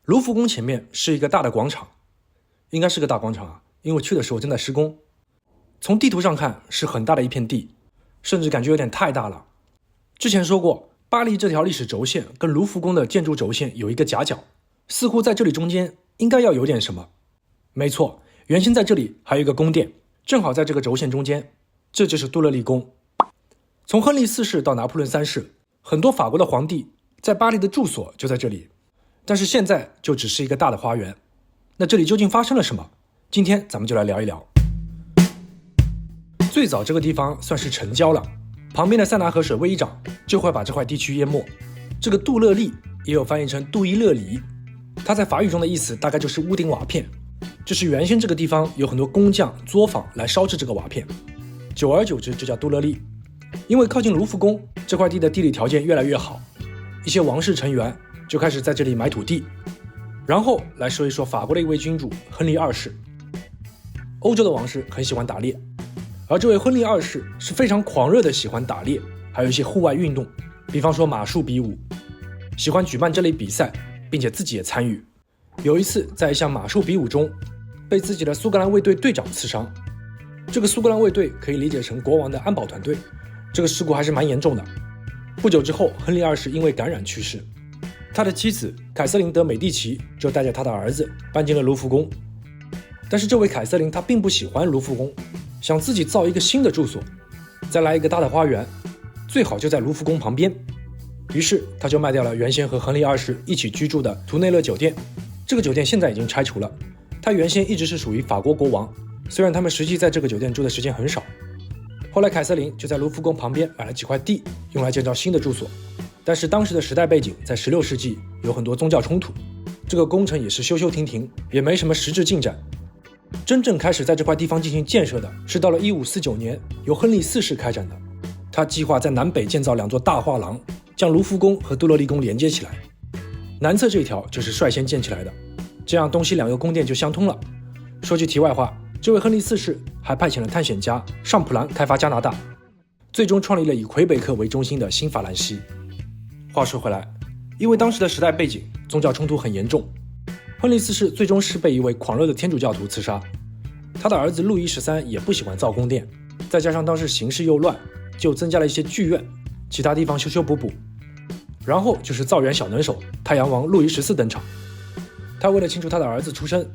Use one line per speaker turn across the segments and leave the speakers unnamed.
卢浮宫前面是一个大的广场，应该是个大广场啊，因为去的时候正在施工。从地图上看是很大的一片地，甚至感觉有点太大了。之前说过，巴黎这条历史轴线跟卢浮宫的建筑轴线有一个夹角，似乎在这里中间应该要有点什么。没错，原先在这里还有一个宫殿，正好在这个轴线中间，这就是杜勒利宫。从亨利四世到拿破仑三世，很多法国的皇帝在巴黎的住所就在这里，但是现在就只是一个大的花园。那这里究竟发生了什么？今天咱们就来聊一聊。最早这个地方算是城郊了，旁边的塞纳河水位一涨，就会把这块地区淹没。这个杜勒利也有翻译成杜伊勒里，它在法语中的意思大概就是屋顶瓦片，就是原先这个地方有很多工匠作坊来烧制这个瓦片，久而久之就叫杜勒利。因为靠近卢浮宫，这块地的地理条件越来越好，一些王室成员就开始在这里买土地。然后来说一说法国的一位君主亨利二世。欧洲的王室很喜欢打猎，而这位亨利二世是非常狂热的喜欢打猎，还有一些户外运动，比方说马术比武，喜欢举办这类比赛，并且自己也参与。有一次在一项马术比武中，被自己的苏格兰卫队队长刺伤。这个苏格兰卫队可以理解成国王的安保团队，这个事故还是蛮严重的。不久之后，亨利二世因为感染去世，他的妻子凯瑟琳德美第奇就带着他的儿子搬进了卢浮宫。但是这位凯瑟琳她并不喜欢卢浮宫，想自己造一个新的住所，再来一个大的花园，最好就在卢浮宫旁边。于是他就卖掉了原先和亨利二世一起居住的图内勒酒店。这个酒店现在已经拆除了，它原先一直是属于法国国王，虽然他们实际在这个酒店住的时间很少。后来凯瑟琳就在卢浮宫旁边买了几块地，用来建造新的住所。但是当时的时代背景在16世纪有很多宗教冲突，这个工程也是休休停停，也没什么实质进展。真正开始在这块地方进行建设的是到了1549年由亨利四世开展的，他计划在南北建造2座大画廊，将卢浮宫和杜勒利宫连接起来。南侧这一条就是率先建起来的，这样东西2个宫殿就相通了。说句题外话，这位亨利四世还派遣了探险家尚普兰开发加拿大，最终创立了以魁北克为中心的新法兰西。话说回来，因为当时的时代背景宗教冲突很严重，亨利四世最终是被一位狂热的天主教徒刺杀。他的儿子路易13也不喜欢造宫殿，再加上当时形势又乱，就增加了一些剧院，其他地方修修补补。然后就是造园小能手太阳王路易14登场，他为了庆祝他的儿子出生，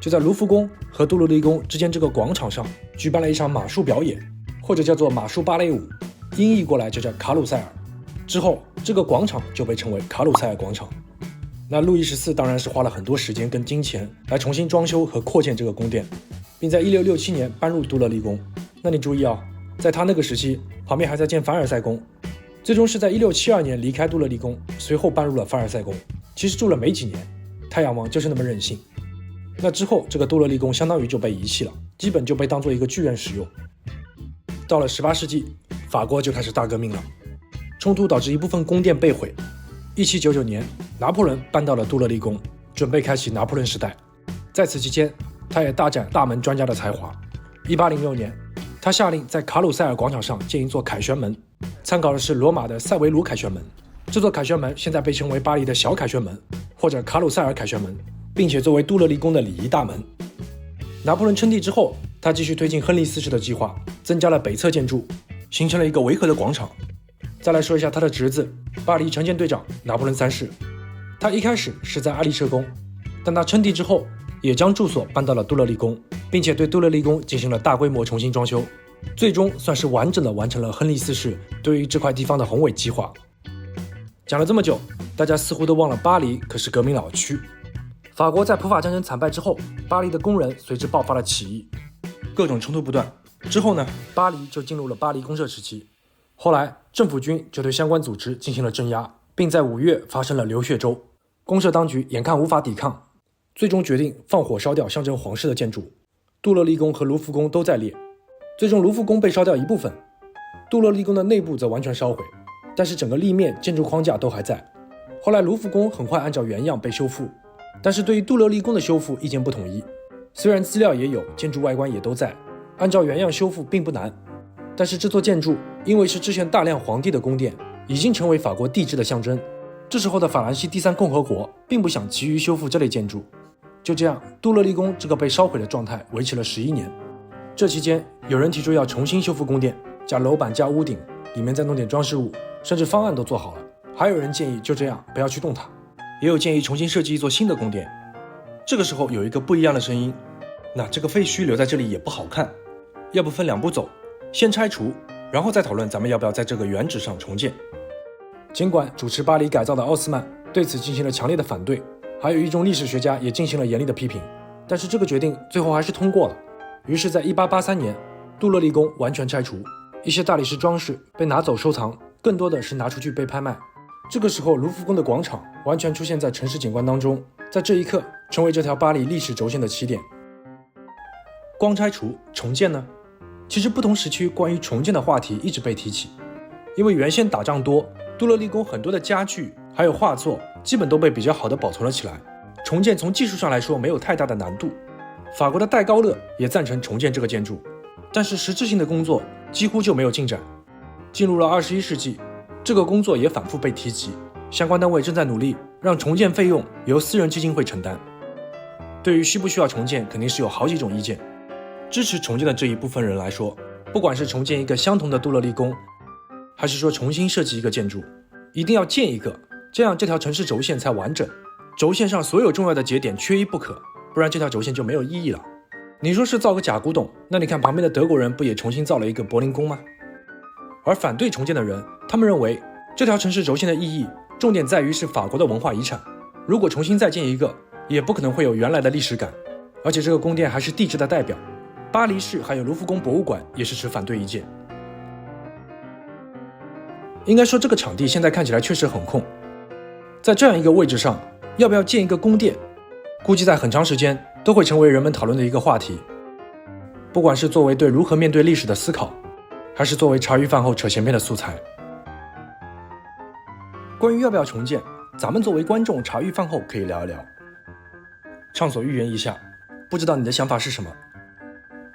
就在卢浮宫和杜勒利宫之间这个广场上举办了一场马术表演，或者叫做马术芭蕾舞，音译过来就叫卡鲁塞尔。之后这个广场就被称为卡鲁塞尔广场。那路易14当然是花了很多时间跟金钱来重新装修和扩建这个宫殿，并在1667年搬入杜勒利宫。那你注意啊，在他那个时期旁边还在建凡尔赛宫，最终是在1672年离开杜勒利宫，随后搬入了凡尔赛宫。其实住了没几年，太阳王就是那么任性。那之后这个杜勒利宫相当于就被遗弃了，基本就被当作一个剧院使用。到了18世纪，法国就开始大革命了，冲突导致一部分宫殿被毁。1799年，拿破仑搬到了杜勒利宫，准备开启拿破仑时代。在此期间，他也大展大门专家的才华。1806年，他下令在卡鲁塞尔广场上建一座凯旋门，参考的是罗马的塞维鲁凯旋门。这座凯旋门现在被称为巴黎的小凯旋门，或者卡鲁塞尔凯旋门，并且作为杜勒利宫的礼仪大门。拿破仑称帝之后，他继续推进亨利四世的计划，增加了北侧建筑，形成了一个围合的广场。再来说一下他的侄子，巴黎城建队长拿破仑三世。他一开始是在阿利舍宫，但他称帝之后也将住所搬到了杜勒利宫，并且对杜勒利宫进行了大规模重新装修，最终算是完整的完成了亨利四世对于这块地方的宏伟计划。讲了这么久，大家似乎都忘了巴黎可是革命老区。法国在普法战争惨败之后，巴黎的工人随之爆发了起义，各种冲突不断。之后呢，巴黎就进入了巴黎公社时期。后来政府军就对相关组织进行了镇压，并在5月发生了流血周。公社当局眼看无法抵抗，最终决定放火烧掉象征皇室的建筑。杜勒利宫和卢浮宫都在列，最终卢浮宫被烧掉一部分，杜勒利宫的内部则完全烧毁，但是整个立面建筑框架都还在。后来卢浮宫很快按照原样被修复，但是对于杜勒利宫的修复意见不统一。虽然资料也有，建筑外观也都在，按照原样修复并不难，但是这座建筑因为是之前大量皇帝的宫殿，已经成为法国帝制的象征，这时候的法兰西第三共和国并不想急于修复这类建筑，就这样，杜勒利宫这个被烧毁的状态维持了11年。这期间，有人提出要重新修复宫殿，加楼板加屋顶，里面再弄点装饰物，甚至方案都做好了。还有人建议就这样不要去动它，也有建议重新设计一座新的宫殿。这个时候有一个不一样的声音，那这个废墟留在这里也不好看，要不分2步走，先拆除，然后再讨论咱们要不要在这个原址上重建。尽管主持巴黎改造的奥斯曼对此进行了强烈的反对，还有一众历史学家也进行了严厉的批评，但是这个决定最后还是通过了。于是在1883年，杜勒利宫完全拆除，一些大理石装饰被拿走收藏，更多的是拿出去被拍卖。这个时候卢浮宫的广场完全出现在城市景观当中，在这一刻成为这条巴黎历史轴线的起点。光拆除重建呢？其实不同时期关于重建的话题一直被提起，因为原先打仗多，杜勒利宫很多的家具还有画作基本都被比较好的保存了起来，重建从技术上来说没有太大的难度。法国的戴高乐也赞成重建这个建筑，但是实质性的工作几乎就没有进展。进入了21世纪，这个工作也反复被提及，相关单位正在努力让重建费用由私人基金会承担。对于需不需要重建，肯定是有好几种意见。支持重建的这一部分人来说，不管是重建一个相同的杜勒利宫，还是说重新设计一个建筑，一定要建一个，这样这条城市轴线才完整，轴线上所有重要的节点缺一不可，不然这条轴线就没有意义了。你说是造个假古董，那你看旁边的德国人不也重新造了一个柏林宫吗？而反对重建的人，他们认为这条城市轴线的意义重点在于是法国的文化遗产，如果重新再建一个，也不可能会有原来的历史感，而且这个宫殿还是帝制的代表。巴黎市还有卢浮宫博物馆也是持反对意见。应该说这个场地现在看起来确实很空，在这样一个位置上，要不要建一个宫殿，估计在很长时间都会成为人们讨论的一个话题。不管是作为对如何面对历史的思考，还是作为茶余饭后扯闲篇的素材。关于要不要重建，咱们作为观众茶余饭后可以聊一聊，畅所欲言一下，不知道你的想法是什么。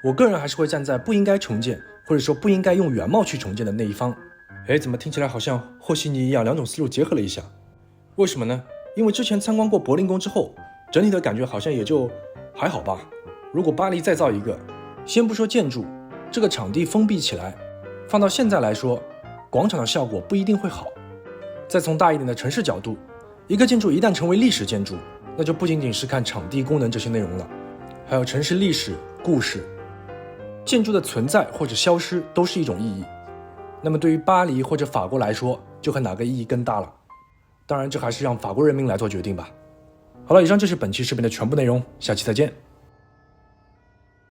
我个人还是会站在不应该重建，或者说不应该用原貌去重建的那一方。怎么听起来好像和稀泥一样，两种思路结合了一下？为什么呢？因为之前参观过柏林宫之后，整体的感觉好像也就还好吧。如果巴黎再造一个，先不说建筑，这个场地封闭起来，放到现在来说，广场的效果不一定会好。再从大一点的城市角度，一个建筑一旦成为历史建筑，那就不仅仅是看场地功能这些内容了，还有城市历史、故事。建筑的存在或者消失都是一种意义，那么对于巴黎或者法国来说，就看哪个意义更大了。当然这还是让法国人民来做决定吧。好了，以上就是本期视频的全部内容，下期再见。